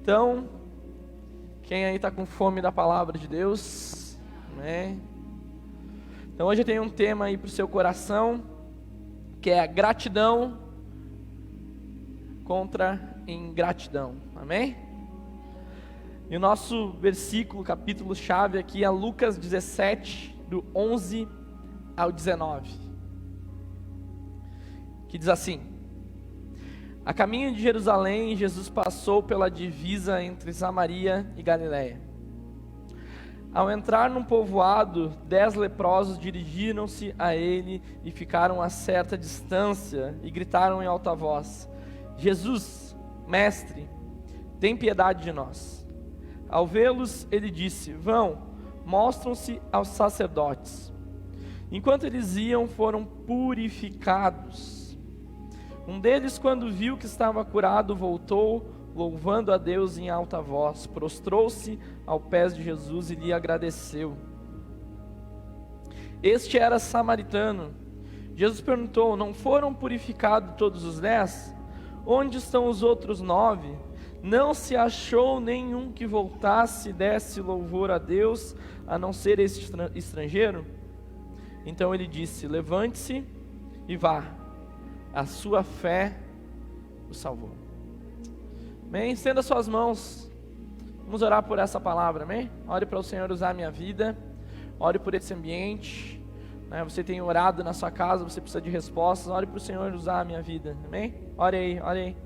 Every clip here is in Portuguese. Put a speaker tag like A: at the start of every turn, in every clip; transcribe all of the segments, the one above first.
A: Então, quem aí está com fome da palavra de Deus? Amém? Então hoje eu tenho um tema aí para o seu coração, que é a gratidão contra ingratidão. Amém? E o nosso versículo, capítulo chave aqui é Lucas 17, do 11 ao 19, que diz assim: a caminho de Jerusalém, Jesus passou pela divisa entre Samaria e Galiléia. Ao entrar num povoado, 10 leprosos dirigiram-se a ele e ficaram a certa distância e gritaram em alta voz: Jesus, mestre, tem piedade de nós. Ao vê-los, ele disse: vão, mostram-se aos sacerdotes. Enquanto eles iam, foram purificados. Um deles, quando viu que estava curado, voltou, louvando a Deus em alta voz, prostrou-se aos pés de Jesus e lhe agradeceu. Este era samaritano. Jesus perguntou: não foram purificados todos os 10? Onde estão os outros 9? Não se achou nenhum que voltasse e desse louvor a Deus, a não ser este estrangeiro? Então ele disse: levante-se e vá, a sua fé o salvou. Amém? Estenda suas mãos, vamos orar por essa palavra, amém? Ore para o Senhor usar a minha vida, ore por esse ambiente, né? Você tem orado na sua casa, você precisa de respostas, ore para o Senhor usar a minha vida, amém? Ore aí, ore aí.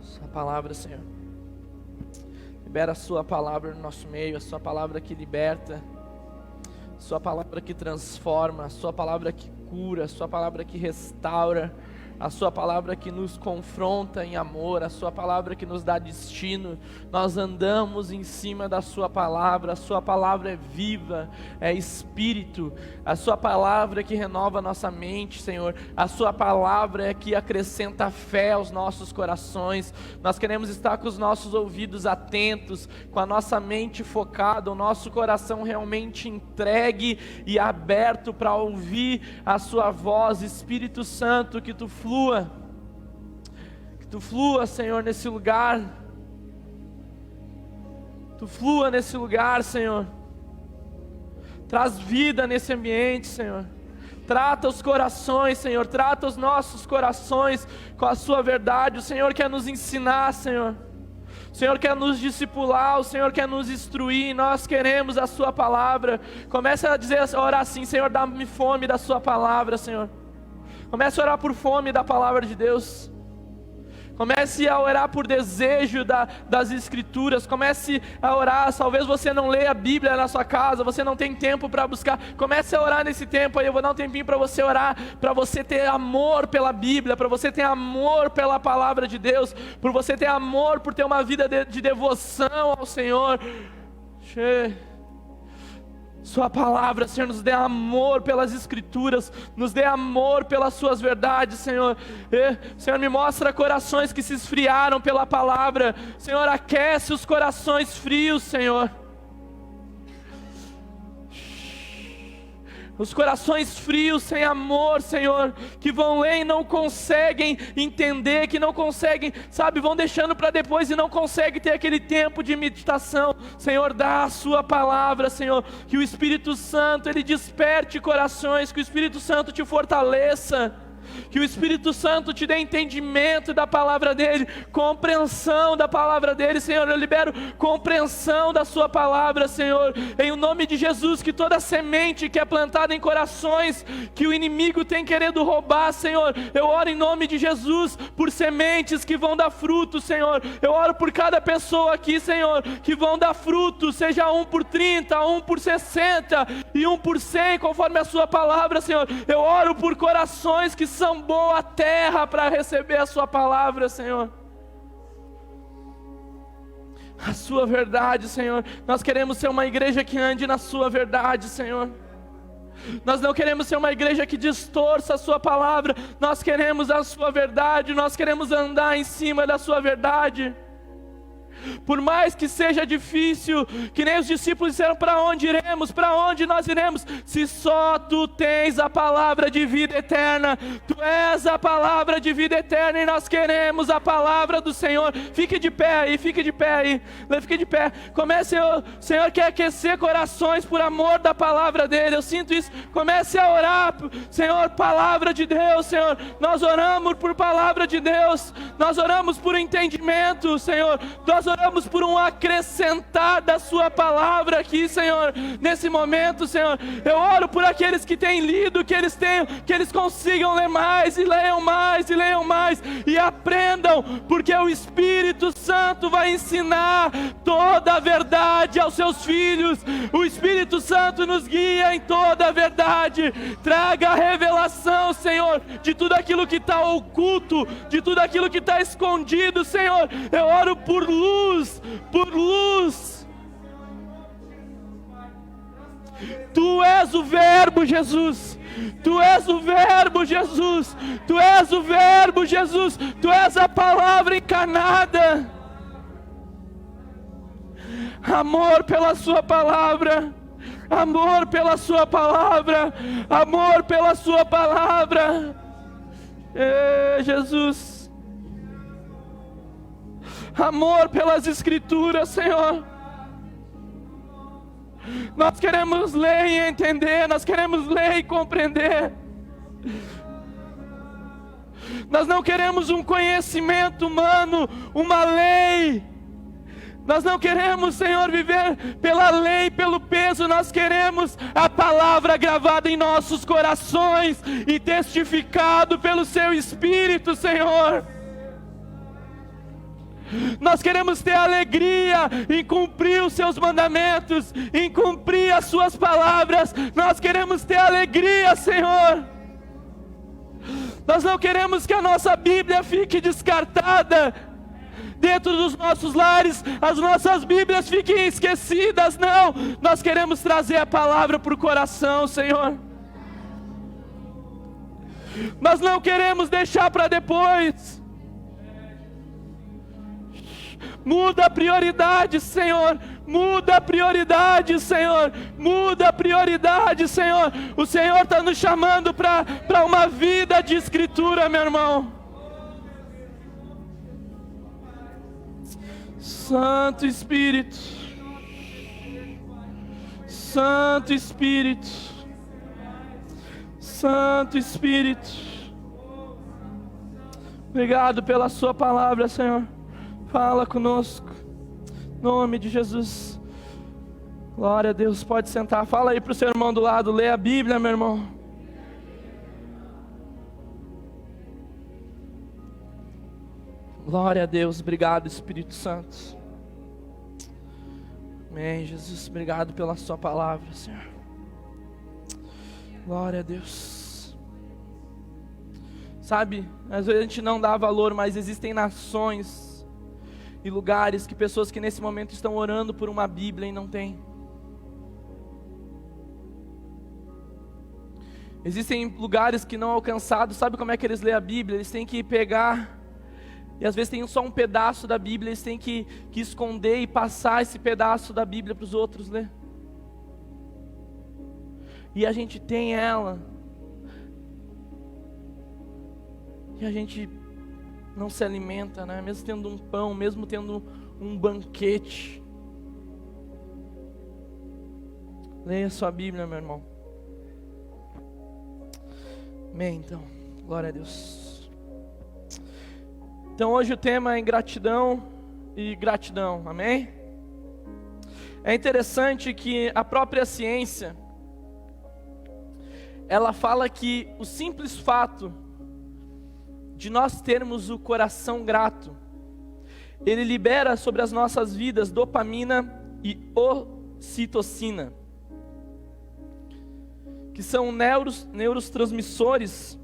A: Sua palavra, Senhor, libera a sua palavra no nosso meio, a sua palavra que liberta, a sua palavra que transforma, a sua palavra que cura, a sua palavra que restaura, a sua palavra que nos confronta em amor, a sua palavra que nos dá destino. Nós andamos em cima da sua palavra, a sua palavra é viva, é espírito, a sua palavra é que renova a nossa mente, Senhor, a sua palavra é que acrescenta fé aos nossos corações. Nós queremos estar com os nossos ouvidos atentos, com a nossa mente focada, o nosso coração realmente entregue e aberto para ouvir a sua voz. Espírito Santo, que tu flua, Senhor, nesse lugar. Tu flua nesse lugar, Senhor. Traz vida nesse ambiente, Senhor. Trata os corações, Senhor. Trata os nossos corações com a sua verdade. O Senhor quer nos ensinar, Senhor. O Senhor quer nos discipular, o Senhor quer nos instruir. Nós queremos a sua palavra. Comece a dizer, a orar assim: Senhor, dá-me fome da sua palavra, Senhor. Comece a orar por fome da palavra de Deus. Comece a orar por desejo das escrituras. Comece a orar. Talvez você não leia a Bíblia na sua casa, você não tem tempo para buscar. Comece a orar nesse tempo aí. Eu vou dar um tempinho para você orar, para você ter amor pela Bíblia, para você ter amor pela palavra de Deus, por você ter amor por ter uma vida de devoção ao Senhor. Sua palavra, Senhor, nos dê amor pelas escrituras, nos dê amor pelas suas verdades, Senhor. Senhor, me mostra corações que se esfriaram pela palavra. Senhor, aquece os corações frios, Senhor. Os corações frios, sem amor, Senhor, que vão ler e não conseguem entender, que não conseguem, sabe, vão deixando para depois e não conseguem ter aquele tempo de meditação. Senhor, dá a sua palavra, Senhor, que o Espírito Santo, Ele desperte corações, que o Espírito Santo te fortaleça, que o Espírito Santo te dê entendimento da palavra dEle, compreensão da palavra dEle. Senhor, eu libero compreensão da sua palavra, Senhor, em o nome de Jesus. Que toda semente que é plantada em corações, que o inimigo tem querendo roubar, Senhor, eu oro em nome de Jesus, por sementes que vão dar fruto, Senhor. Eu oro por cada pessoa aqui, Senhor, que vão dar fruto, seja um por 30, um por 60 e um por 100, conforme a sua palavra, Senhor. Eu oro por corações que são boa terra para receber a sua palavra, Senhor. A sua verdade, Senhor. Nós queremos ser uma igreja que ande na sua verdade, Senhor. Nós não queremos ser uma igreja que distorça a sua palavra. Nós queremos a sua verdade. Nós queremos andar em cima da sua verdade. por mais que seja difícil, que nem os discípulos disseram: para onde iremos? Para onde nós iremos? Se só tu tens a palavra de vida eterna, tu és a palavra de vida eterna e nós queremos a palavra do Senhor. Fique de pé aí, fique de pé aí, fique de pé. Comece, o Senhor quer aquecer corações por amor da palavra dele, eu sinto isso. Comece a orar, Senhor, palavra de Deus, Senhor. Nós oramos por palavra de Deus, nós oramos por entendimento, Senhor. Nós oramos por um acrescentar da sua palavra aqui, Senhor, nesse momento, Senhor. Eu oro por aqueles que têm lido, que eles consigam ler mais, e leiam mais, e leiam mais, e aprendam, porque o Espírito Santo vai ensinar toda a verdade aos seus filhos. O Espírito Santo nos guia em toda a verdade. Traga a revelação, Senhor, de tudo aquilo que está oculto, de tudo aquilo que está escondido, Senhor. Eu oro por luz, por luz. Tu és o Verbo, Jesus. Tu és o Verbo, Jesus. Tu és o Verbo, Jesus. Tu és a palavra encarnada. Amor pela sua palavra. Amor pela sua palavra. Amor pela sua palavra. Jesus. Amor pelas Escrituras, Senhor. Nós queremos ler e entender, nós queremos ler e compreender. Nós não queremos um conhecimento humano, uma lei. Nós não queremos, Senhor, viver pela lei, pelo peso. Nós queremos a palavra gravada em nossos corações e testificado pelo Seu Espírito, Senhor. Nós queremos ter alegria em cumprir os Seus mandamentos, em cumprir as Suas palavras. Nós queremos ter alegria, Senhor. Nós não queremos que a nossa Bíblia fique descartada dentro dos nossos lares, as nossas Bíblias fiquem esquecidas. Não, nós queremos trazer a palavra para o coração, Senhor. Nós não queremos deixar para depois. Muda a prioridade, Senhor. Muda a prioridade, Senhor. Muda a prioridade, Senhor. O Senhor está nos chamando para uma vida de Escritura, meu irmão. Santo Espírito. Santo Espírito. Santo Espírito. Obrigado pela Sua palavra, Senhor. Fala conosco, em nome de Jesus. Glória a Deus, pode sentar. Fala aí para o seu irmão do lado, lê a Bíblia, meu irmão. Glória a Deus, obrigado Espírito Santo. Amém, Jesus, obrigado pela Sua palavra, Senhor. Glória a Deus. Sabe, às vezes a gente não dá valor, mas existem nações e lugares que pessoas que nesse momento estão orando por uma Bíblia e não tem. Existem lugares que não alcançados, sabe como é que eles lêem a Bíblia? Eles têm que pegar, e às vezes tem só um pedaço da Bíblia, eles têm que esconder e passar esse pedaço da Bíblia para os outros ler. E a gente tem ela, e a gente não se alimenta, né? Mesmo tendo um pão, mesmo tendo um banquete. Leia sua Bíblia, meu irmão. Amém, então. Glória a Deus. Então hoje o tema é ingratidão e gratidão, amém? É interessante que a própria ciência, ela fala que o simples fato de nós termos o coração grato, ele libera sobre as nossas vidas dopamina e ocitocina, que são neurotransmissores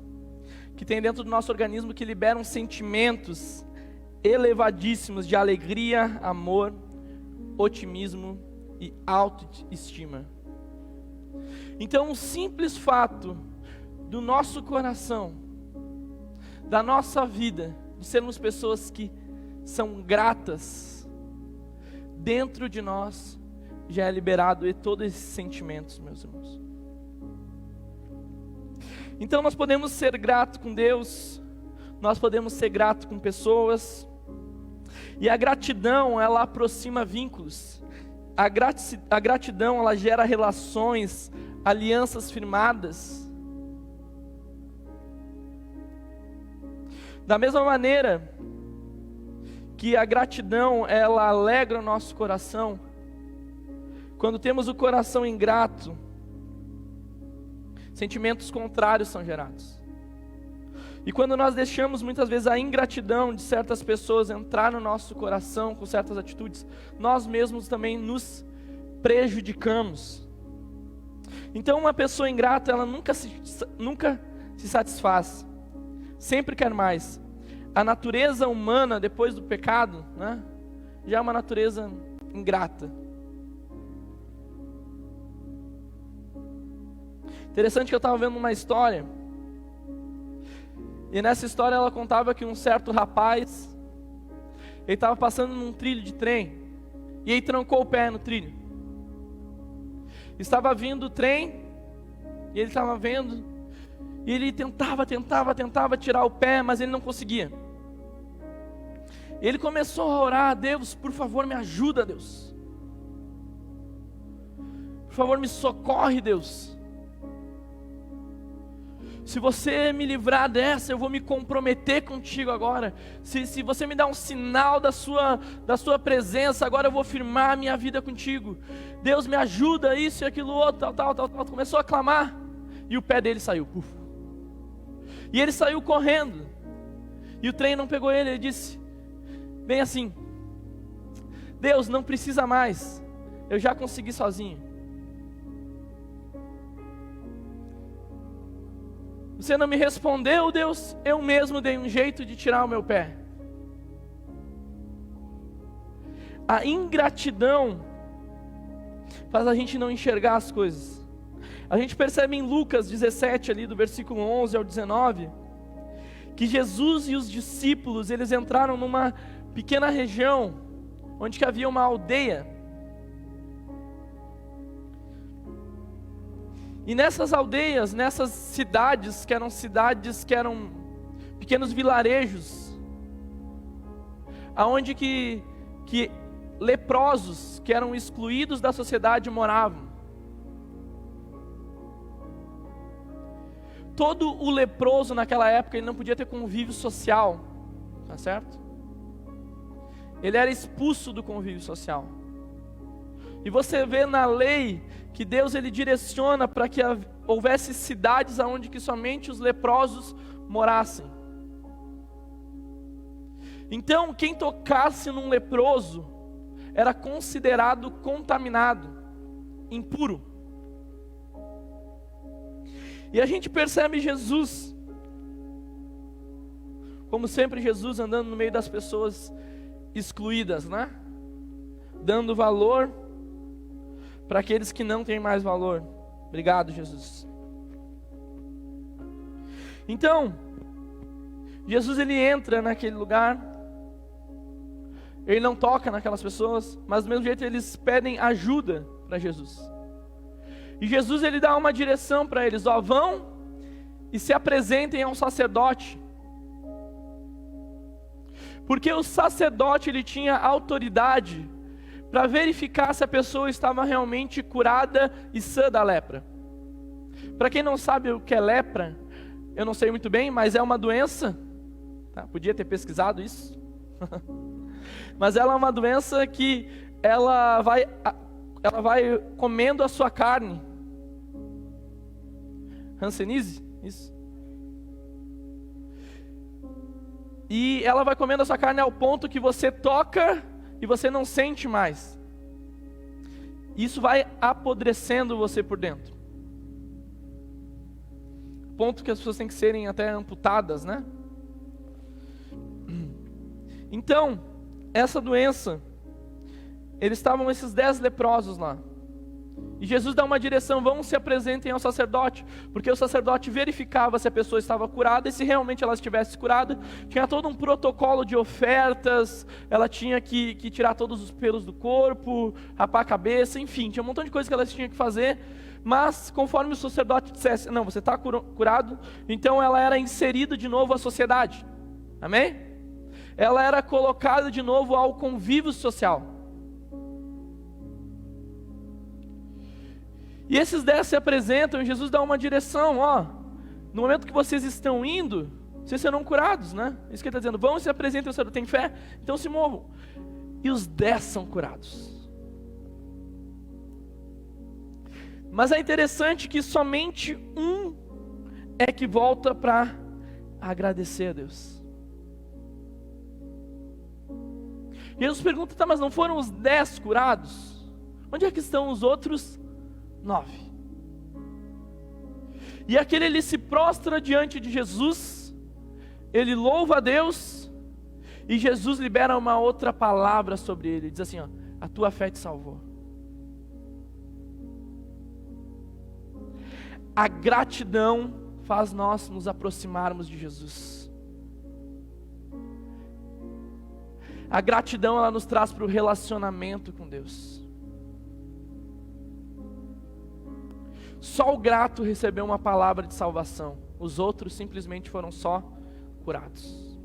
A: que tem dentro do nosso organismo, que liberam sentimentos elevadíssimos de alegria, amor, otimismo e autoestima. Então o simples fato do nosso coração, da nossa vida, de sermos pessoas que são gratas, dentro de nós já é liberado e todos esses sentimentos, meus irmãos. Então nós podemos ser gratos com Deus, nós podemos ser gratos com pessoas, e a gratidão, ela aproxima vínculos. A gratidão, ela gera relações, alianças firmadas. Da mesma maneira que a gratidão, ela alegra o nosso coração, quando temos o coração ingrato, sentimentos contrários são gerados. E quando nós deixamos muitas vezes a ingratidão de certas pessoas entrar no nosso coração com certas atitudes, nós mesmos também nos prejudicamos. Então uma pessoa ingrata, ela nunca se satisfaz, sempre quer mais. A natureza humana depois do pecado, né, já é uma natureza ingrata. Interessante que eu estava vendo uma história, e nessa história ela contava que um certo rapaz, ele estava passando num trilho de trem, e ele trancou o pé no trilho. Estava vindo o trem, e ele estava vendo, e ele tentava tirar o pé, mas ele não conseguia. Ele começou a orar: Deus, por favor me ajuda, Deus. Por favor me socorre, Deus. Se você me livrar dessa, eu vou me comprometer contigo agora. Se você me dá um sinal da sua presença, agora eu vou firmar a minha vida contigo. Deus me ajuda, isso e aquilo outro, tal. Começou a clamar, e o pé dele saiu. Uf. E ele saiu correndo, e o trem não pegou ele. Ele disse bem assim: Deus, não precisa mais, eu já consegui sozinho. Você não me respondeu, Deus, eu mesmo dei um jeito de tirar o meu pé. A ingratidão faz a gente não enxergar as coisas. A gente percebe em Lucas 17, ali do versículo 11 ao 19, que Jesus e os discípulos, eles entraram numa pequena região, onde que havia uma aldeia. E nessas aldeias, nessas cidades que eram pequenos vilarejos, aonde que leprosos, que eram excluídos da sociedade, moravam. Todo o leproso naquela época, ele não podia ter convívio social, tá certo? Ele era expulso do convívio social. E você vê na lei que Deus, ele direciona para que houvesse cidades onde que somente os leprosos morassem. Então, quem tocasse num leproso era considerado contaminado, impuro. E a gente percebe Jesus, como sempre, Jesus andando no meio das pessoas excluídas, né? Dando valor para aqueles que não têm mais valor. Obrigado, Jesus. Então, Jesus, ele entra naquele lugar, ele não toca naquelas pessoas, mas do mesmo jeito eles pedem ajuda para Jesus. E Jesus, ele dá uma direção para eles: ó, vão e se apresentem a um sacerdote. Porque o sacerdote, ele tinha autoridade para verificar se a pessoa estava realmente curada e sã da lepra. Para quem não sabe o que é lepra, eu não sei muito bem, mas é uma doença, tá? Podia ter pesquisado isso, mas ela é uma doença que ela vai comendo a sua carne. Hanseníase, isso. E ela vai comendo a sua carne ao ponto que você toca e você não sente mais. Isso vai apodrecendo você por dentro. Ponto que as pessoas têm que serem até amputadas, né? Então, essa doença, esses 10 leprosos lá. E Jesus dá uma direção: vão, se apresentem ao sacerdote, porque o sacerdote verificava se a pessoa estava curada, e se realmente ela estivesse curada, tinha todo um protocolo de ofertas, ela tinha que tirar todos os pelos do corpo, rapar a cabeça, enfim, tinha um montão de coisas que ela tinha que fazer, mas conforme o sacerdote dissesse: não, você está curado, então ela era inserida de novo à sociedade, amém? Ela era colocada de novo ao convívio social. E esses 10 se apresentam e Jesus dá uma direção: ó, no momento que vocês estão indo, vocês serão curados, né? Isso que ele está dizendo: vão e se apresentem, você tem fé? Então se movam. E os 10 são curados. Mas é interessante que somente um é que volta para agradecer a Deus. Jesus pergunta: tá, mas não foram os 10 curados? Onde é que estão os outros 9? E aquele, ele se prostra diante de Jesus, ele louva a Deus, e Jesus libera uma outra palavra sobre ele, diz assim: ó, a tua fé te salvou. A gratidão faz nós nos aproximarmos de Jesus. A gratidão, ela nos traz para o relacionamento com Deus. Só o grato recebeu uma palavra de salvação. Os outros simplesmente foram só curados.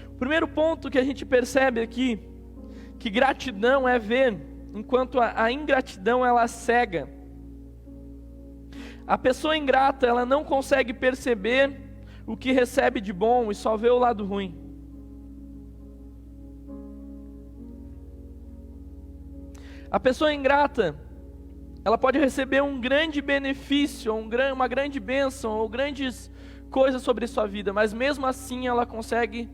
A: O primeiro ponto que a gente percebe aqui, que gratidão é ver, enquanto a ingratidão ela cega. A pessoa ingrata, ela não consegue perceber o que recebe de bom e só vê o lado ruim. A pessoa ingrata, ela pode receber um grande benefício, uma grande bênção, ou grandes coisas sobre sua vida, mas mesmo assim ela consegue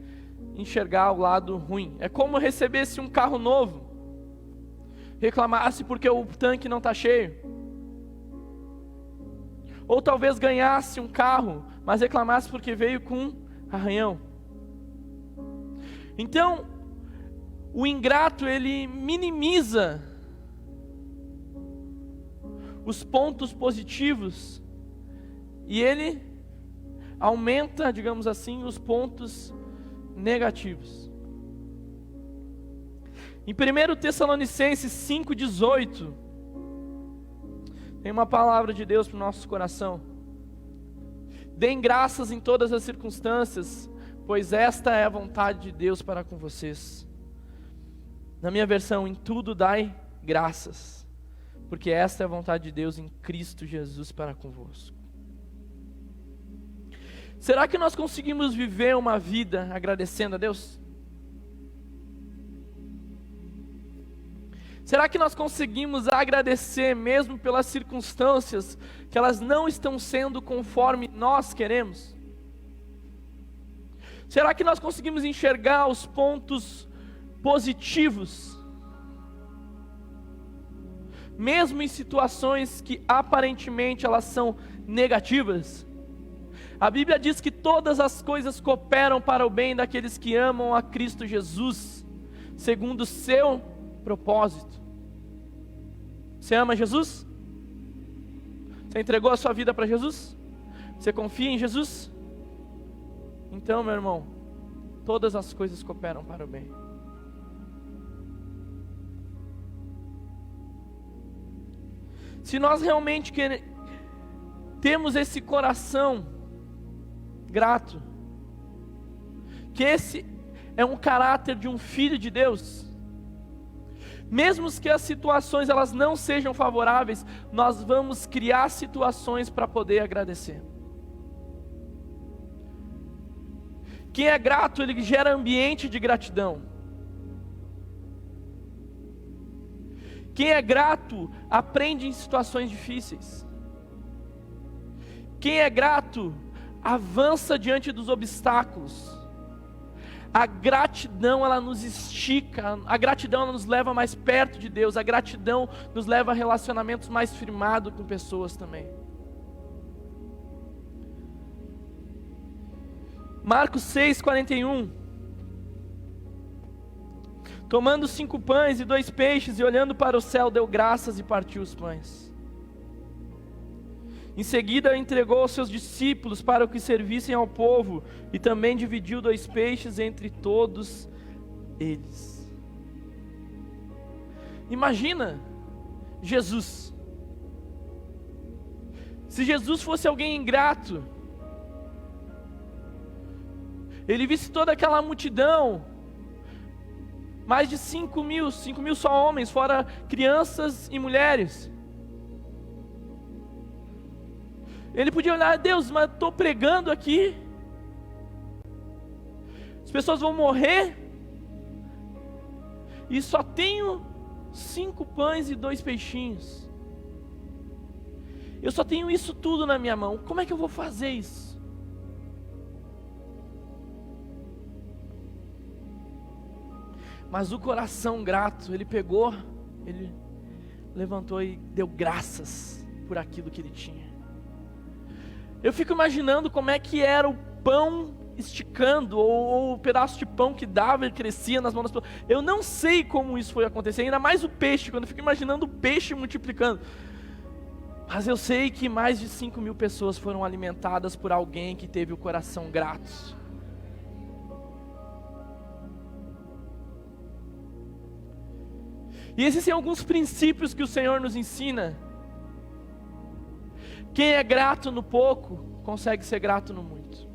A: enxergar o lado ruim. É como recebesse um carro novo, reclamasse porque o tanque não está cheio. Ou talvez ganhasse um carro, mas reclamasse porque veio com arranhão. Então, o ingrato, ele minimiza os pontos positivos, e ele aumenta, digamos assim, os pontos negativos. Em 1 Tessalonicenses 5,18, tem uma palavra de Deus para o nosso coração: deem graças em todas as circunstâncias, pois esta é a vontade de Deus para com vocês. Na minha versão, em tudo dai graças, porque esta é a vontade de Deus em Cristo Jesus para convosco. Será que nós conseguimos viver uma vida agradecendo a Deus? Será que nós conseguimos agradecer mesmo pelas circunstâncias que elas não estão sendo conforme nós queremos? Será que nós conseguimos enxergar os pontos positivos, mesmo em situações que aparentemente elas são negativas? A Bíblia diz que todas as coisas cooperam para o bem daqueles que amam a Cristo Jesus, segundo o seu propósito. Você ama Jesus? Você entregou a sua vida para Jesus? Você confia em Jesus? Então, meu irmão, todas as coisas cooperam para o bem. Se nós realmente temos esse coração grato, que esse é um caráter de um filho de Deus, mesmo que as situações elas não sejam favoráveis, nós vamos criar situações para poder agradecer. Quem é grato, ele gera ambiente de gratidão. Quem é grato, aprende em situações difíceis. Quem é grato, avança diante dos obstáculos. A gratidão, ela nos estica, a gratidão ela nos leva mais perto de Deus, a gratidão nos leva a relacionamentos mais firmados com pessoas também. Marcos 6,41. Tomando 5 pães e 2 peixes, e olhando para o céu, deu graças e partiu os pães. Em seguida entregou aos seus discípulos para que servissem ao povo, e também dividiu 2 peixes entre todos eles. Imagina Jesus. Se Jesus fosse alguém ingrato, ele visse toda aquela multidão, mais de 5 mil só homens, fora crianças e mulheres. Ele podia olhar: Deus, mas estou pregando aqui, as pessoas vão morrer, e só tenho 5 pães e 2 peixinhos. Eu só tenho isso tudo na minha mão. Como é que eu vou fazer isso? Mas o coração grato, ele pegou, ele levantou e deu graças por aquilo que ele tinha. Eu fico imaginando como é que era o pão esticando, ou o pedaço de pão que dava e crescia nas mãos das pessoas. Eu não sei como isso foi acontecer, ainda mais o peixe, quando eu fico imaginando o peixe multiplicando. Mas eu sei que mais de 5 mil pessoas foram alimentadas por alguém que teve o coração grato. E existem alguns princípios que o Senhor nos ensina. Quem é grato no pouco, consegue ser grato no muito.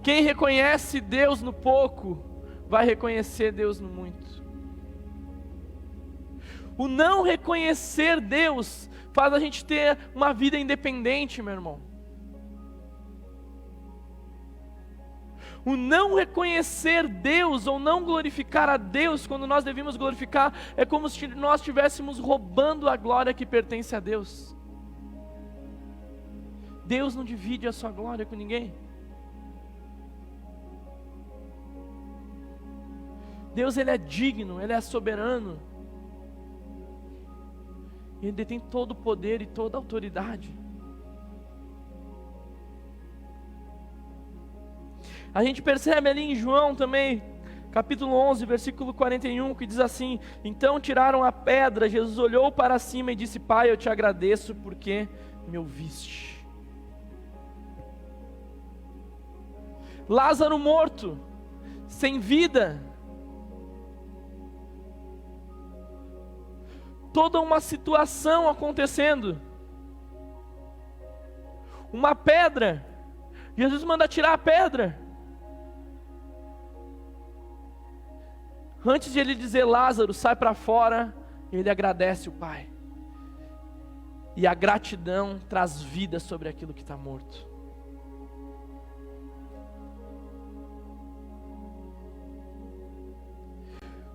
A: Quem reconhece Deus no pouco, vai reconhecer Deus no muito. O não reconhecer Deus faz a gente ter uma vida independente, meu irmão. O não reconhecer Deus ou não glorificar a Deus quando nós devíamos glorificar, é como se nós estivéssemos roubando a glória que pertence a Deus. Deus não divide a sua glória com ninguém. Deus, Ele é digno, Ele é soberano. Ele detém todo o poder e toda a autoridade. A gente percebe ali em João também, capítulo 11, versículo 41, que diz assim: então tiraram a pedra, Jesus olhou para cima e disse: Pai, eu te agradeço porque me ouviste. Lázaro morto, sem vida, toda uma situação acontecendo, uma pedra, Jesus manda tirar a pedra. Antes de ele dizer: Lázaro, sai para fora, ele agradece o Pai. E a gratidão traz vida sobre aquilo que está morto.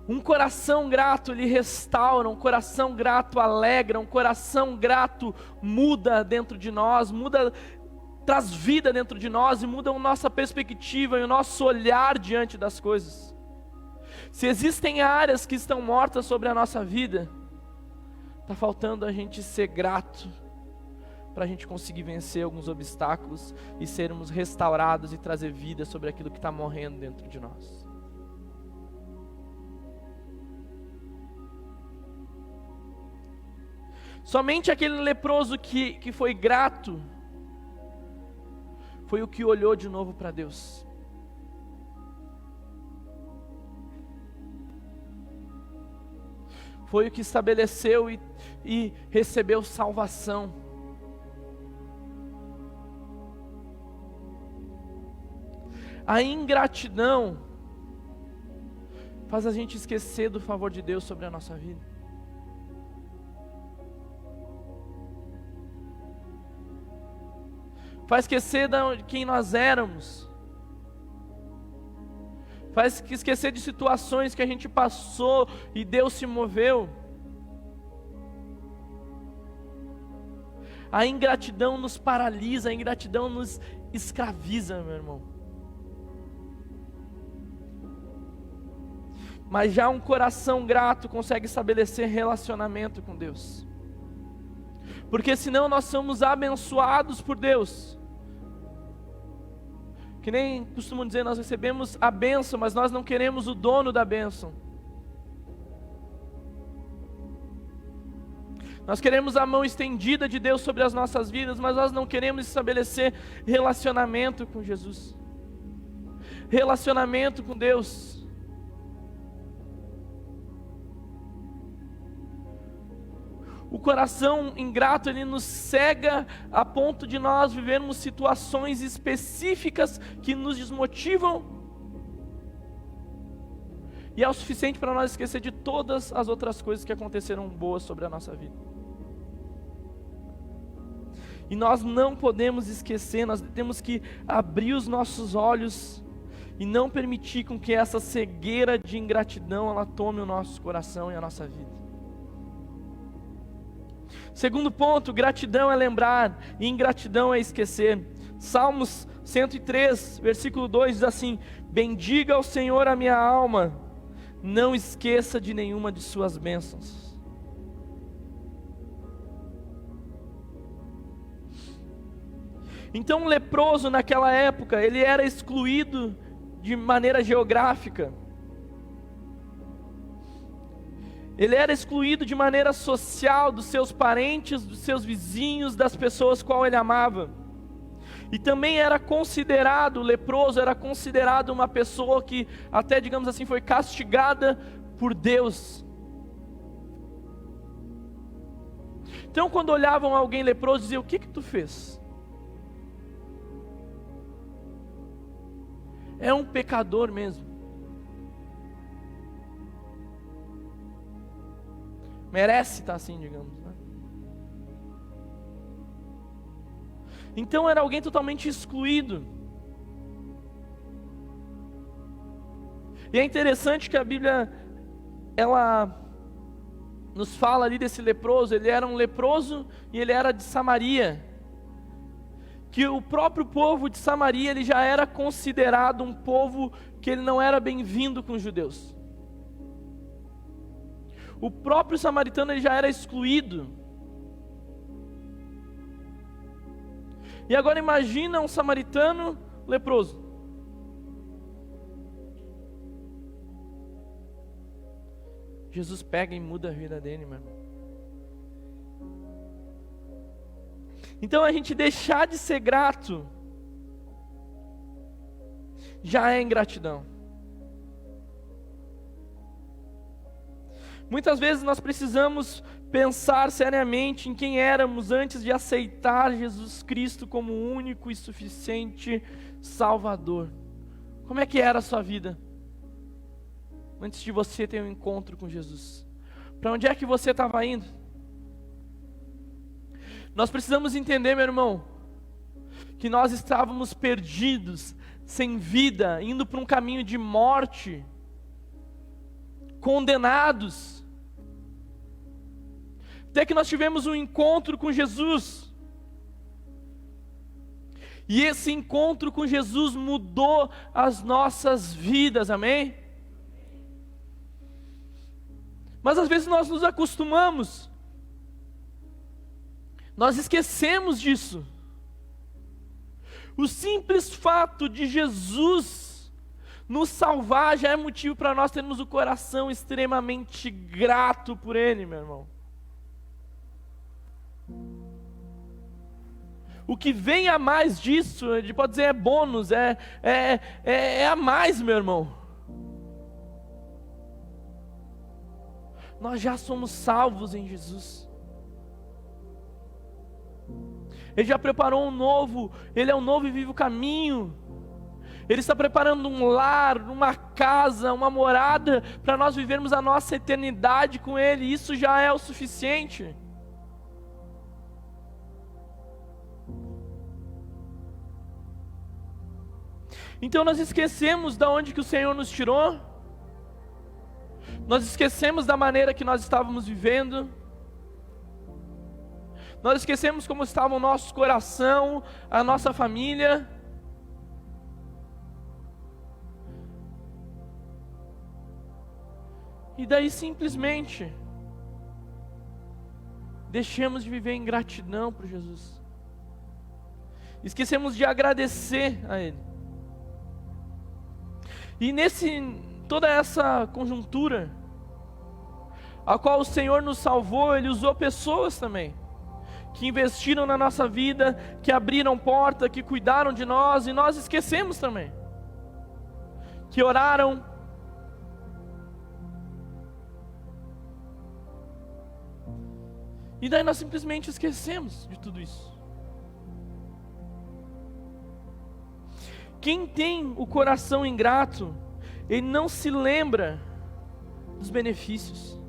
A: Um coração grato, ele restaura, um coração grato alegra, um coração grato muda dentro de nós, traz vida dentro de nós e muda a nossa perspectiva e o nosso olhar diante das coisas. Se existem áreas que estão mortas sobre a nossa vida, está faltando a gente ser grato, para a gente conseguir vencer alguns obstáculos e sermos restaurados e trazer vida sobre aquilo que está morrendo dentro de nós. Somente aquele leproso que foi grato, foi o que olhou de novo para Deus. Foi o que estabeleceu e recebeu salvação. A ingratidão faz a gente esquecer do favor de Deus sobre a nossa vida. Faz esquecer de quem nós éramos. Faz esquecer de situações que a gente passou e Deus se moveu. A ingratidão nos paralisa, a ingratidão nos escraviza, meu irmão. Mas já um coração grato consegue estabelecer relacionamento com Deus. Porque senão nós somos abençoados por Deus. Que nem costumam dizer, nós recebemos a bênção, mas nós não queremos o dono da bênção. Nós queremos a mão estendida de Deus sobre as nossas vidas, mas nós não queremos estabelecer relacionamento com Jesus. Relacionamento com Deus. O coração ingrato, ele nos cega a ponto de nós vivermos situações específicas que nos desmotivam. E é o suficiente para nós esquecer de todas as outras coisas que aconteceram boas sobre a nossa vida. E nós não podemos esquecer, nós temos que abrir os nossos olhos e não permitir com que essa cegueira de ingratidão ela tome o nosso coração e a nossa vida. Segundo ponto, gratidão é lembrar e ingratidão é esquecer. Salmos 103, versículo 2 diz assim: bendiga ao Senhor a minha alma, não esqueça de nenhuma de suas bênçãos. Então o leproso naquela época, ele era excluído de maneira geográfica. Ele era excluído de maneira social dos seus parentes, dos seus vizinhos, das pessoas qual ele amava. E também era considerado, o leproso era considerado uma pessoa que até, digamos assim, foi castigada por Deus. Então quando olhavam alguém leproso, diziam: o que tu fez? É um pecador mesmo. Merece estar assim, digamos, né? Então era alguém totalmente excluído. E é interessante que a Bíblia, ela nos fala ali desse leproso. Ele era um leproso e ele era de Samaria. Que o próprio povo de Samaria, ele já era considerado um povo que ele não era bem-vindo com os judeus. O próprio samaritano, ele já era excluído. E agora imagina um samaritano leproso. Jesus pega e muda a vida dele, meu irmão. Então a gente deixar de ser grato já é ingratidão. Muitas vezes nós precisamos pensar seriamente em quem éramos antes de aceitar Jesus Cristo como o único e suficiente Salvador. Como é que era a sua vida antes de você ter um encontro com Jesus? Para onde é que você estava indo? Nós precisamos entender, meu irmão, que nós estávamos perdidos, sem vida, indo para um caminho de morte, condenados, até que nós tivemos um encontro com Jesus, e esse encontro com Jesus mudou as nossas vidas, amém? Mas às vezes nós nos acostumamos, nós esquecemos disso. O simples fato de Jesus nos salvar já é motivo para nós termos o coração extremamente grato por Ele, meu irmão. O que vem a mais disso, a gente pode dizer, é bônus, é a mais, meu irmão. Nós já somos salvos em Jesus. Ele já preparou um novo, Ele é um novo e vivo caminho. Ele está preparando um lar, uma casa, uma morada, para nós vivermos a nossa eternidade com Ele. Isso já é o suficiente. Então nós esquecemos de onde que o Senhor nos tirou. Nós esquecemos da maneira que nós estávamos vivendo. Nós esquecemos como estava o nosso coração, a nossa família. E daí simplesmente deixamos de viver em gratidão por Jesus. Esquecemos de agradecer a Ele. E toda essa conjuntura, a qual o Senhor nos salvou, Ele usou pessoas também, que investiram na nossa vida, que abriram porta, que cuidaram de nós, e nós esquecemos também, que oraram, e daí nós simplesmente esquecemos de tudo isso. Quem tem o coração ingrato, ele não se lembra dos benefícios.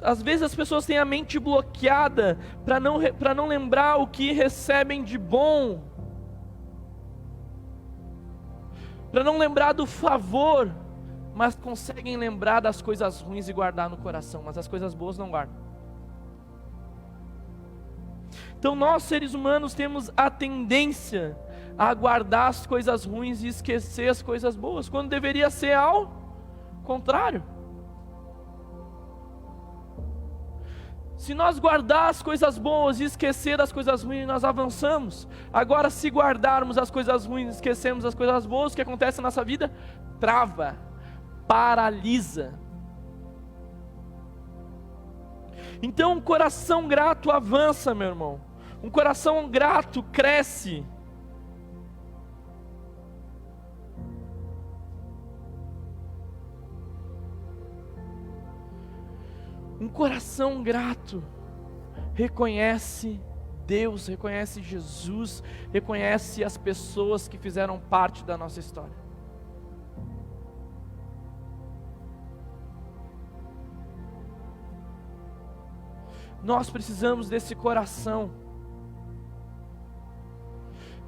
A: Às vezes as pessoas têm a mente bloqueada para não lembrar o que recebem de bom, para não lembrar do favor, mas conseguem lembrar das coisas ruins e guardar no coração, mas as coisas boas não guardam. Então nós, seres humanos, temos a tendência a guardar as coisas ruins e esquecer as coisas boas, quando deveria ser ao contrário. Se nós guardar as coisas boas e esquecer as coisas ruins, nós avançamos. Agora, se guardarmos as coisas ruins e esquecermos as coisas boas, o que acontece na nossa vida? Trava, paralisa. Então um coração grato avança, meu irmão. Um coração grato cresce. Um coração grato reconhece Deus, reconhece Jesus, reconhece as pessoas que fizeram parte da nossa história. Nós precisamos desse coração.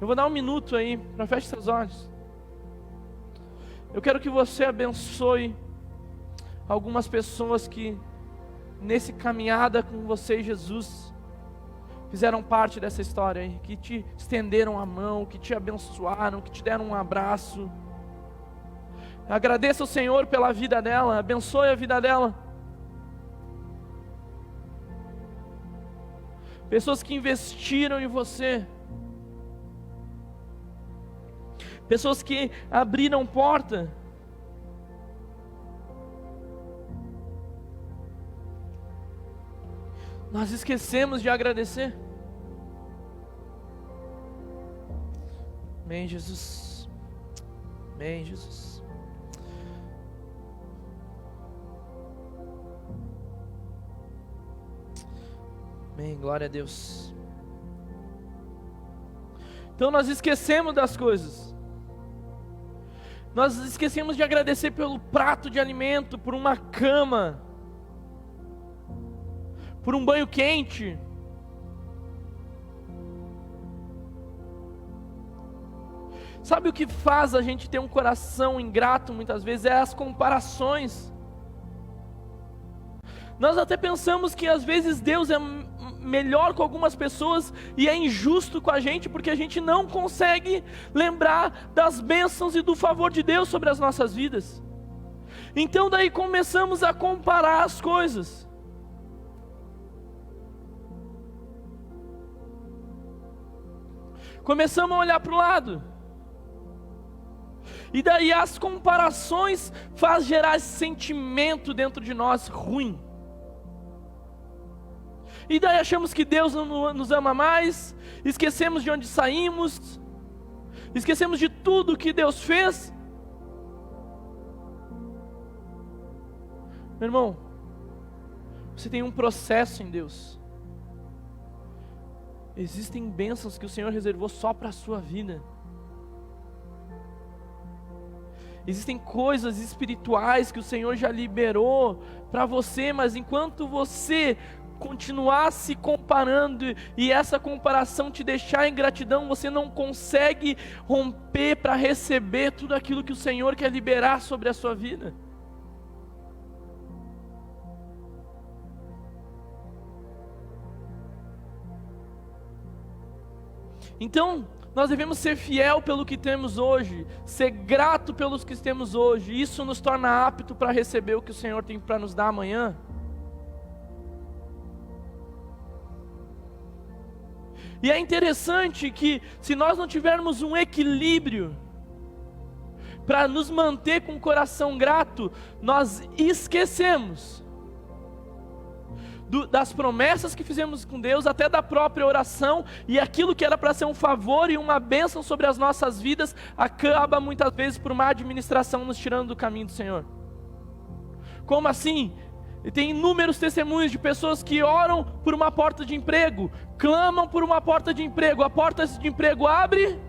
A: Eu vou dar um minuto aí, para fechar seus olhos. Eu quero que você abençoe algumas pessoas que nesse caminhada com você e Jesus fizeram parte dessa história aí, que te estenderam a mão, que te abençoaram, que te deram um abraço. Agradeça ao Senhor pela vida dela, abençoe a vida dela. Pessoas que investiram em você, pessoas que abriram porta. Nós esquecemos de agradecer. Amém, Jesus. Amém, Jesus. Amém, glória a Deus. Então nós esquecemos das coisas. Nós esquecemos de agradecer pelo prato de alimento, por uma cama, por um banho quente. Sabe o que faz a gente ter um coração ingrato muitas vezes? É as comparações. Nós até pensamos que às vezes Deus é melhor com algumas pessoas e é injusto com a gente, porque a gente não consegue lembrar das bênçãos e do favor de Deus sobre as nossas vidas. Então daí começamos a comparar as coisas. Começamos a olhar para o lado. E daí as comparações faz gerar esse sentimento dentro de nós ruim. E daí achamos que Deus não nos ama mais, esquecemos de onde saímos, esquecemos de tudo que Deus fez. Meu irmão, você tem um processo em Deus. Existem bênçãos que o Senhor reservou só para a sua vida. Existem coisas espirituais que o Senhor já liberou para você, mas enquanto você continuar se comparando e essa comparação te deixar em gratidão, você não consegue romper para receber tudo aquilo que o Senhor quer liberar sobre a sua vida. Então, nós devemos ser fiel pelo que temos hoje, ser grato pelos que temos hoje. Isso nos torna apto para receber o que o Senhor tem para nos dar amanhã. E é interessante que, se nós não tivermos um equilíbrio para nos manter com o coração grato, nós esquecemos das promessas que fizemos com Deus, até da própria oração, e aquilo que era para ser um favor e uma bênção sobre as nossas vidas, acaba muitas vezes por má administração nos tirando do caminho do Senhor. Como assim? E tem inúmeros testemunhos de pessoas que oram por uma porta de emprego, clamam por uma porta de emprego, a porta de emprego abre,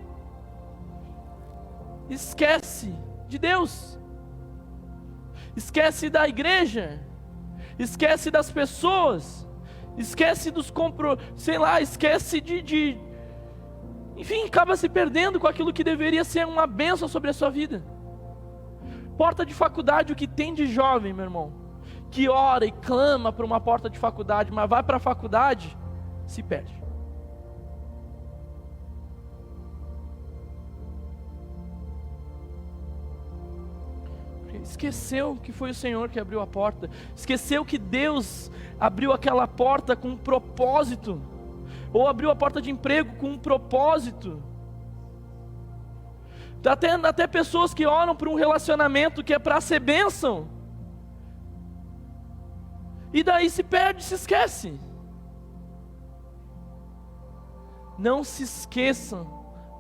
A: esquece de Deus, esquece da igreja, esquece das pessoas, esquece dos esquece enfim, acaba se perdendo com aquilo que deveria ser uma bênção sobre a sua vida. Porta de faculdade, o que tem de jovem, meu irmão, que ora e clama por uma porta de faculdade, mas vai para a faculdade, se perde. Esqueceu que foi o Senhor que abriu a porta, esqueceu que Deus abriu aquela porta com um propósito, ou abriu a porta de emprego com um propósito. Até pessoas que oram por um relacionamento que é para ser bênção, e daí se perde, se esquece. Não se esqueçam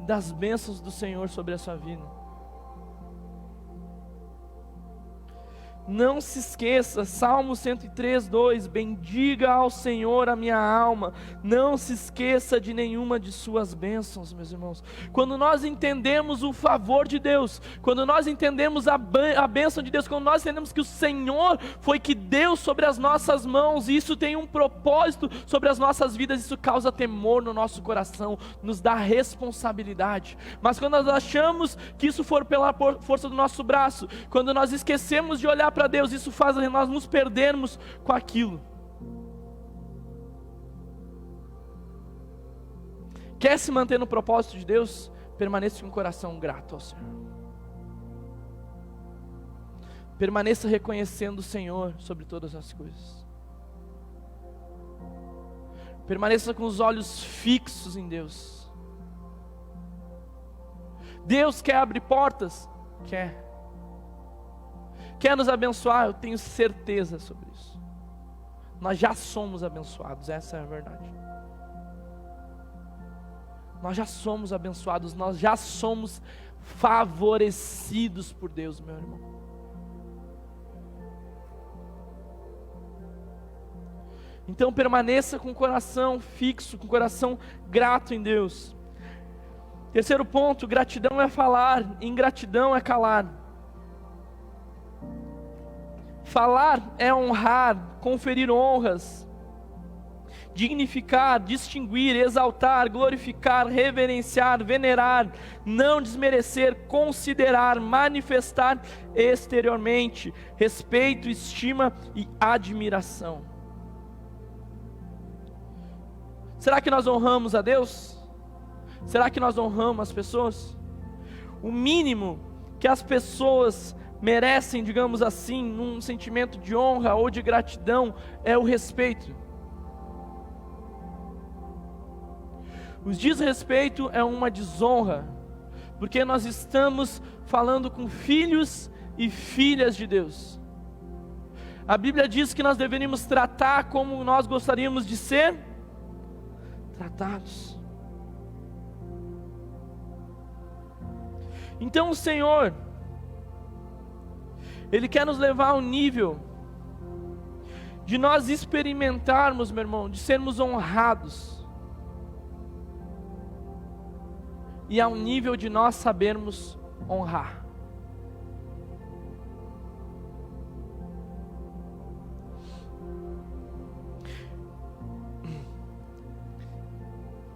A: das bênçãos do Senhor sobre a sua vida. Não se esqueça, Salmo 103, 2, bendiga ao Senhor a minha alma, não se esqueça de nenhuma de suas bênçãos, meus irmãos. Quando nós entendemos o favor de Deus, quando nós entendemos a bênção de Deus, quando nós entendemos que o Senhor foi que deu sobre as nossas mãos, e isso tem um propósito sobre as nossas vidas, isso causa temor no nosso coração, nos dá responsabilidade. Mas quando nós achamos que isso for pela força do nosso braço, quando nós esquecemos de olhar para Deus, isso faz nós nos perdermos com aquilo. Quer se manter no propósito de Deus? Permaneça com o coração grato ao Senhor. Permaneça reconhecendo o Senhor sobre todas as coisas. Permaneça com os olhos fixos em Deus. Deus quer abrir portas? Quer. Quer nos abençoar? Eu tenho certeza sobre isso. Nós já somos abençoados, essa é a verdade. Nós já somos abençoados, nós já somos favorecidos por Deus, meu irmão. Então permaneça com o coração fixo, com o coração grato em Deus. Terceiro ponto, gratidão é falar, ingratidão é calar. Falar é honrar, conferir honras, dignificar, distinguir, exaltar, glorificar, reverenciar, venerar, não desmerecer, considerar, manifestar exteriormente, respeito, estima e admiração. Será que nós honramos a Deus? Será que nós honramos as pessoas? O mínimo que as pessoas merecem, digamos assim, num sentimento de honra ou de gratidão, é o respeito. O desrespeito é uma desonra, porque nós estamos falando com filhos e filhas de Deus. A Bíblia diz que nós deveríamos tratar como nós gostaríamos de ser tratados. Então o Senhor, Ele quer nos levar ao nível de nós experimentarmos, meu irmão, de sermos honrados, e ao nível de nós sabermos honrar.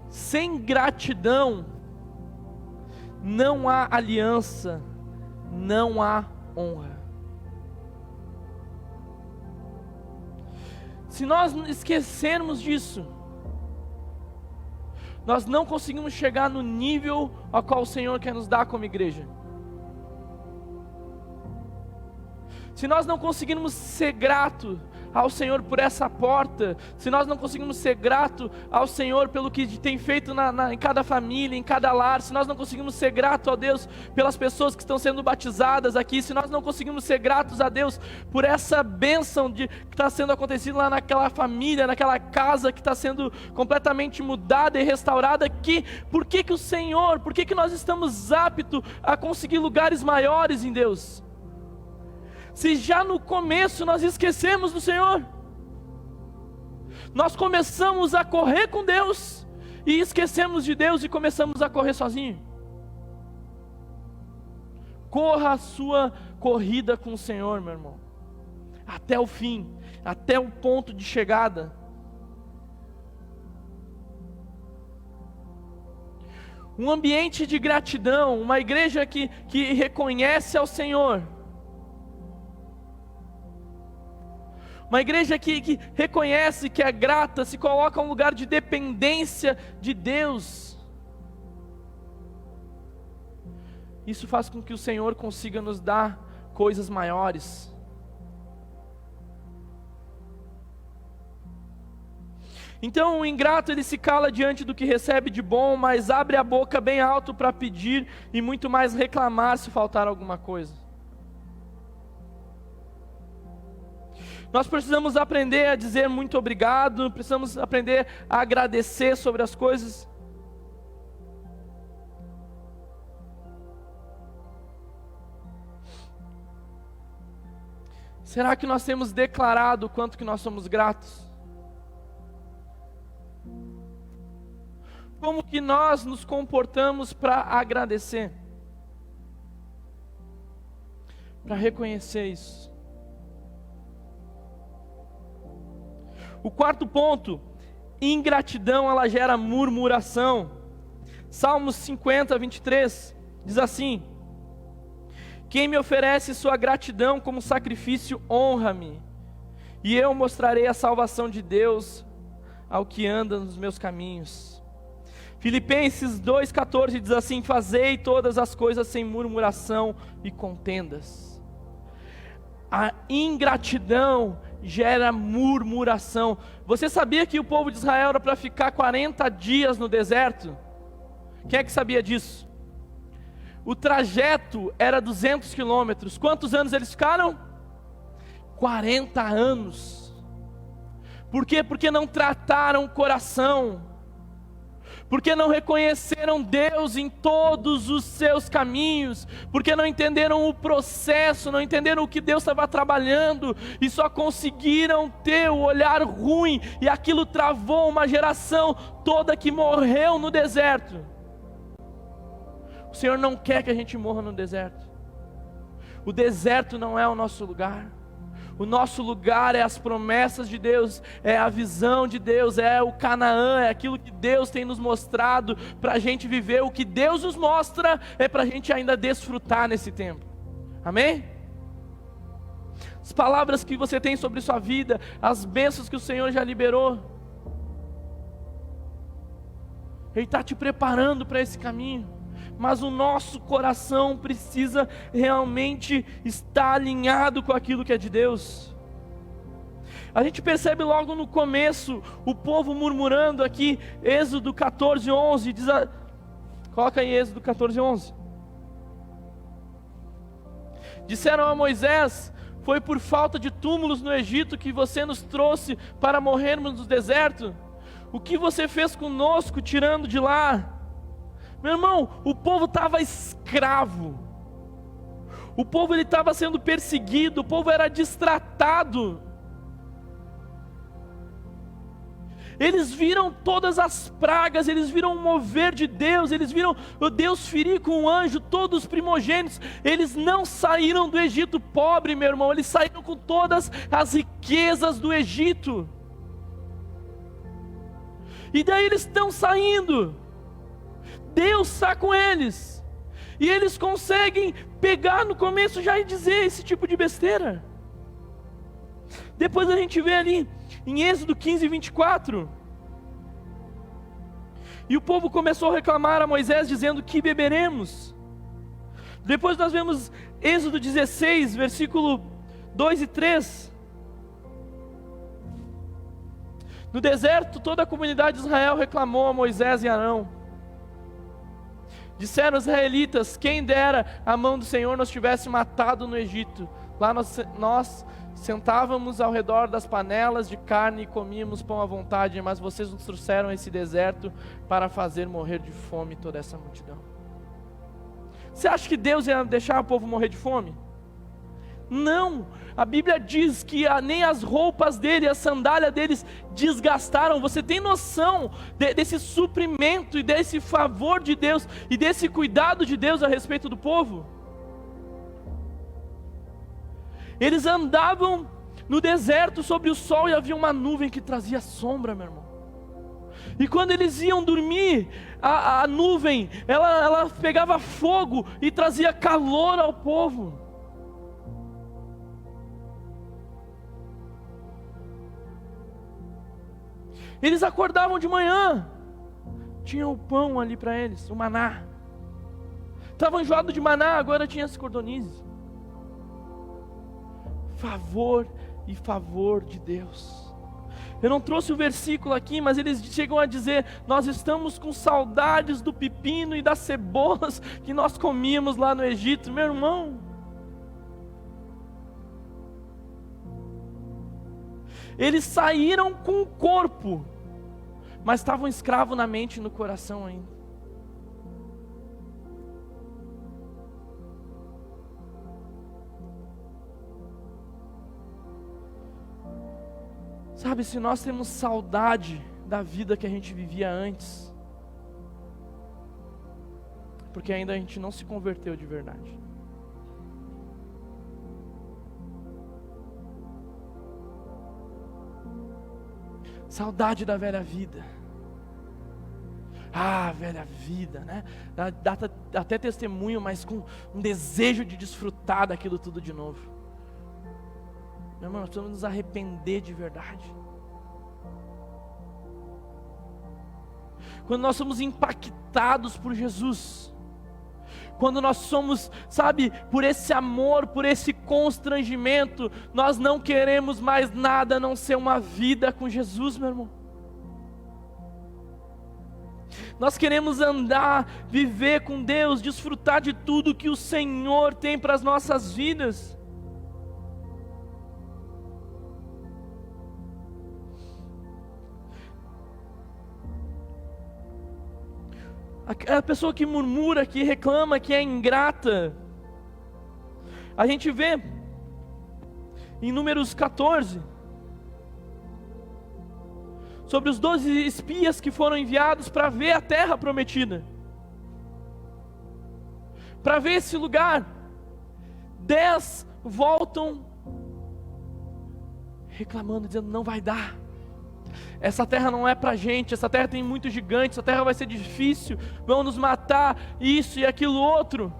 A: Sem gratidão não há aliança, não há honra. Se nós esquecermos disso, nós não conseguimos chegar no nível ao qual o Senhor quer nos dar como igreja. Se nós não conseguirmos ser gratos ao Senhor por essa porta, se nós não conseguimos ser grato ao Senhor pelo que tem feito em cada família, em cada lar, se nós não conseguimos ser grato a Deus pelas pessoas que estão sendo batizadas aqui, se nós não conseguimos ser gratos a Deus por essa bênção que está sendo acontecida lá naquela família, naquela casa que está sendo completamente mudada e restaurada, por que o Senhor, por que nós estamos aptos a conseguir lugares maiores em Deus? Se já no começo nós esquecemos do Senhor, nós começamos a correr com Deus e esquecemos de Deus e começamos a correr sozinho. Corra a sua corrida com o Senhor, meu irmão, até o fim, até o ponto de chegada. Um ambiente de gratidão, uma igreja que reconhece ao Senhor, uma igreja que reconhece, que é grata, se coloca em um lugar de dependência de Deus. Isso faz com que o Senhor consiga nos dar coisas maiores. Então o ingrato, ele se cala diante do que recebe de bom, mas abre a boca bem alto para pedir e muito mais reclamar se faltar alguma coisa. Nós precisamos aprender a dizer muito obrigado, precisamos aprender a agradecer sobre as coisas. Será que nós temos declarado o quanto que nós somos gratos? Como que nós nos comportamos para agradecer? Para reconhecer isso. O quarto ponto, ingratidão, ela gera murmuração. Salmos 50, 23, diz assim: quem me oferece sua gratidão como sacrifício, honra-me, e eu mostrarei a salvação de Deus ao que anda nos meus caminhos. Filipenses 2,14 diz assim: fazei todas as coisas sem murmuração e contendas. A ingratidão gera murmuração. Você sabia que o povo de Israel era para ficar 40 dias no deserto? Quem é que sabia disso? O trajeto era 200 quilômetros. Quantos anos eles ficaram? 40 anos. Por quê? Porque não trataram o coração, porque não reconheceram Deus em todos os seus caminhos, porque não entenderam o processo, não entenderam o que Deus estava trabalhando, e só conseguiram ter o olhar ruim, e aquilo travou uma geração toda que morreu no deserto. O Senhor não quer que a gente morra no deserto. O deserto não é o nosso lugar. O nosso lugar é as promessas de Deus, é a visão de Deus, é o Canaã, é aquilo que Deus tem nos mostrado para a gente viver. O que Deus nos mostra é para a gente ainda desfrutar nesse tempo. Amém? As palavras que você tem sobre sua vida, as bênçãos que o Senhor já liberou, Ele está te preparando para esse caminho. Mas o nosso coração precisa realmente estar alinhado com aquilo que é de Deus. A gente percebe logo no começo o povo murmurando aqui, Êxodo 14:11, coloca aí Êxodo 14:11. Disseram a Moisés: foi por falta de túmulos no Egito que você nos trouxe para morrermos no deserto? O que você fez conosco tirando de lá? Meu irmão, o povo estava escravo, o povo estava sendo perseguido, o povo era destratado. Eles viram todas as pragas, eles viram o mover de Deus, eles viram o Deus ferir com um anjo todos os primogênitos. Eles não saíram do Egito pobre, meu irmão, eles saíram com todas as riquezas do Egito. E daí eles estão saindo, Deus está com eles, e eles conseguem pegar no começo já e dizer esse tipo de besteira. Depois a gente vê ali em Êxodo 15:24, e o povo começou a reclamar a Moisés dizendo: que beberemos? Depois nós vemos Êxodo 16, versículo 2 e 3. No deserto, toda a comunidade de Israel reclamou a Moisés e Arão. Disseram os israelitas: quem dera a mão do Senhor nos tivesse matado no Egito. Lá nós sentávamos ao redor das panelas de carne e comíamos pão à vontade, mas vocês nos trouxeram esse deserto para fazer morrer de fome toda essa multidão. Você acha que Deus ia deixar o povo morrer de fome? Não, a Bíblia diz que nem as roupas dele, a sandália deles desgastaram. Você tem noção desse suprimento e desse favor de Deus e desse cuidado de Deus a respeito do povo? Eles andavam no deserto sobre o sol e havia uma nuvem que trazia sombra, meu irmão. E quando eles iam dormir, a nuvem, ela pegava fogo e trazia calor ao povo. Eles acordavam de manhã, tinha o pão ali para eles, o maná. Estavam enjoados de maná, agora tinha as cordonizes. Favor e favor de Deus. Eu não trouxe o versículo aqui, mas eles chegam a dizer: nós estamos com saudades do pepino e das cebolas que nós comíamos lá no Egito. Meu irmão, eles saíram com o corpo, mas estavam escravos na mente e no coração ainda. Sabe, se nós temos saudade da vida que a gente vivia antes, porque ainda a gente não se converteu de verdade. Saudade da velha vida. Velha vida, né? Dá até testemunho, mas com um desejo de desfrutar daquilo tudo de novo. Meu irmão, nós precisamos nos arrepender de verdade. Quando nós somos impactados por Jesus, quando nós somos, sabe, por esse amor, por esse constrangimento, nós não queremos mais nada a não ser uma vida com Jesus, meu irmão. Nós queremos andar, viver com Deus, desfrutar de tudo que o Senhor tem para as nossas vidas. A pessoa que murmura, que reclama, que é ingrata, a gente vê em Números 14, sobre os 12 espias que foram enviados para ver a terra prometida, para ver esse lugar. 10 voltam reclamando, dizendo: não vai dar. Essa terra não é pra gente, essa terra tem muitos gigantes, essa terra vai ser difícil, vão nos matar, isso e aquilo outro.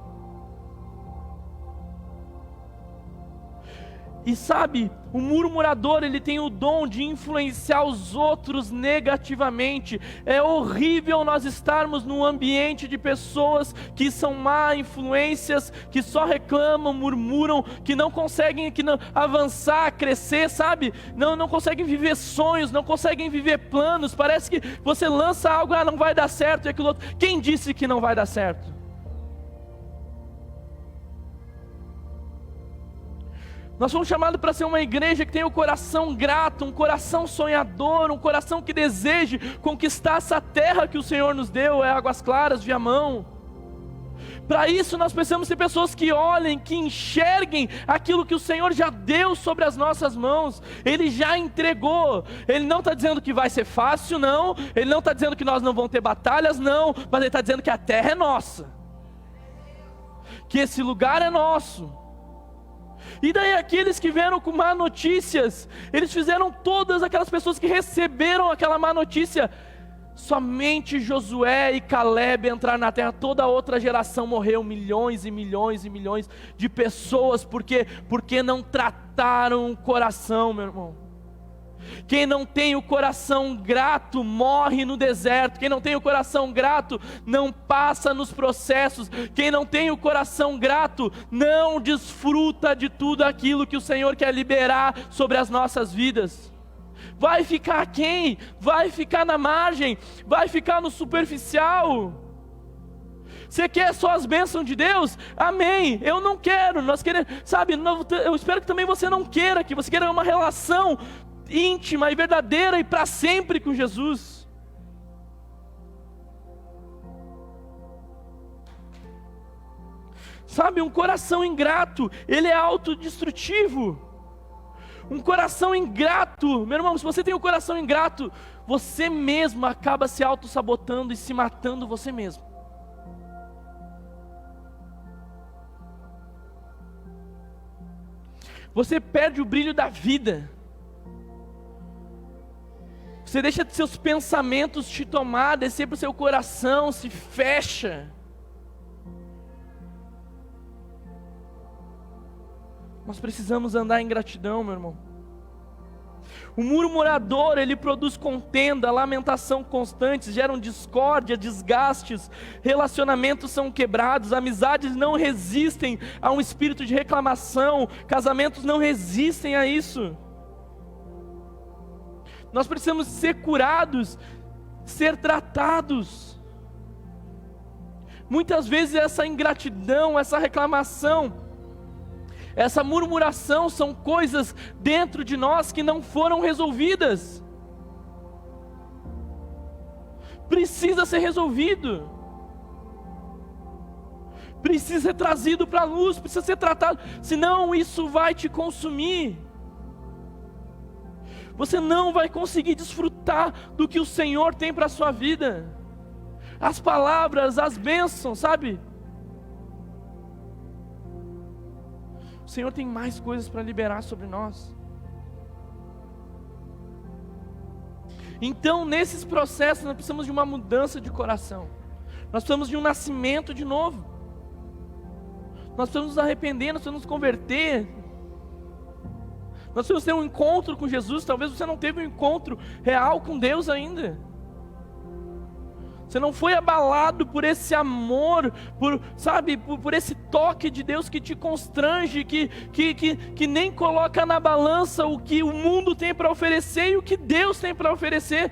A: E sabe, o murmurador, ele tem o dom de influenciar os outros negativamente. É horrível nós estarmos num ambiente de pessoas que são má influências, que só reclamam, murmuram, que não conseguem avançar, crescer, sabe? Não conseguem viver sonhos, não conseguem viver planos. Parece que você lança algo, não vai dar certo e aquilo outro. Quem disse que não vai dar certo? Nós fomos chamados para ser uma igreja que tem um coração grato, um coração sonhador, um coração que deseje conquistar essa terra que o Senhor nos deu, Águas Claras, Viamão. Para isso nós precisamos ser pessoas que olhem, que enxerguem aquilo que o Senhor já deu sobre as nossas mãos. Ele já entregou. Ele não está dizendo que vai ser fácil, não. Ele não está dizendo que nós não vamos ter batalhas, não. Mas Ele está dizendo que a terra é nossa, que esse lugar é nosso. E daí aqueles que vieram com má notícias, eles fizeram todas aquelas pessoas que receberam aquela má notícia, somente Josué e Caleb entraram na terra. Toda a outra geração morreu, milhões e milhões e milhões de pessoas, porque não trataram o coração, meu irmão. Quem não tem o coração grato morre no deserto. Quem não tem o coração grato não passa nos processos. Quem não tem o coração grato não desfruta de tudo aquilo que o Senhor quer liberar sobre as nossas vidas. Vai ficar quem? Vai ficar na margem? Vai ficar no superficial? Você quer só as bênçãos de Deus? Amém. Eu não quero. Nós queremos, sabe? Eu espero que também você não queira, que você queira uma relação íntima e verdadeira e para sempre com Jesus. Sabe, um coração ingrato, ele é autodestrutivo. Um coração ingrato, meu irmão, se você tem um coração ingrato, você mesmo acaba se auto-sabotando e se matando você mesmo. Você perde o brilho da vida. Você deixa seus pensamentos te tomar, descer para o seu coração, se fecha. Nós precisamos andar em gratidão, meu irmão. O murmurador, ele produz contenda, lamentação constantes, geram discórdia, desgastes, relacionamentos são quebrados, amizades não resistem a um espírito de reclamação, casamentos não resistem a isso. Nós precisamos ser curados, ser tratados. Muitas vezes essa ingratidão, essa reclamação, essa murmuração são coisas dentro de nós que não foram resolvidas. Precisa ser resolvido. Precisa ser trazido para a luz, precisa ser tratado, senão isso vai te consumir. Você não vai conseguir desfrutar do que o Senhor tem para a sua vida. As palavras, as bênçãos, sabe? O Senhor tem mais coisas para liberar sobre nós. Então, nesses processos, nós precisamos de uma mudança de coração. Nós precisamos de um nascimento de novo. Nós precisamos nos arrepender, nós precisamos nos converter. Nós precisamos ter um encontro com Jesus. Talvez você não teve um encontro real com Deus ainda. Você não foi abalado por esse amor, por esse toque de Deus que te constrange, que nem coloca na balança o que o mundo tem para oferecer e o que Deus tem para oferecer.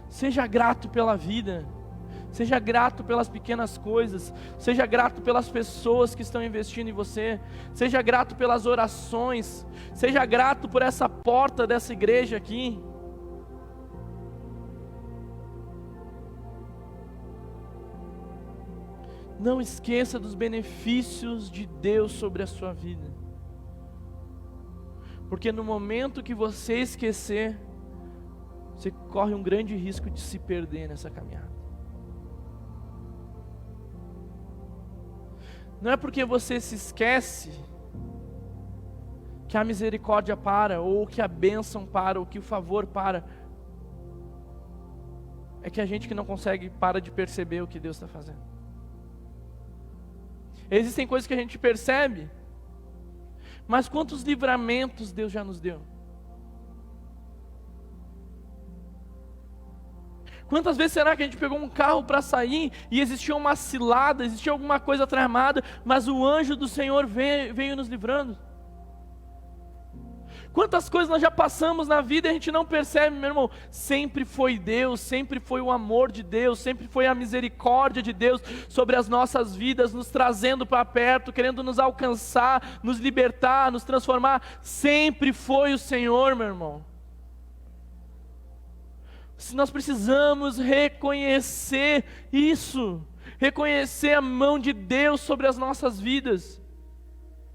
A: Seja grato pela vida. Seja grato pelas pequenas coisas, seja grato pelas pessoas que estão investindo em você, seja grato pelas orações, seja grato por essa porta dessa igreja aqui. Não esqueça dos benefícios de Deus sobre a sua vida, porque no momento que você esquecer, você corre um grande risco de se perder nessa caminhada. Não é porque você se esquece que a misericórdia para, ou que a bênção para, ou que o favor para. É que a gente que não consegue para de perceber o que Deus está fazendo. Existem coisas que a gente percebe, mas quantos livramentos Deus já nos deu? Quantas vezes será que a gente pegou um carro para sair e existia uma cilada, existia alguma coisa tramada, mas o anjo do Senhor veio nos livrando? Quantas coisas nós já passamos na vida e a gente não percebe, meu irmão? Sempre foi Deus, sempre foi o amor de Deus, sempre foi a misericórdia de Deus sobre as nossas vidas, nos trazendo para perto, querendo nos alcançar, nos libertar, nos transformar. Sempre foi o Senhor, meu irmão. Nós precisamos reconhecer isso, reconhecer a mão de Deus sobre as nossas vidas.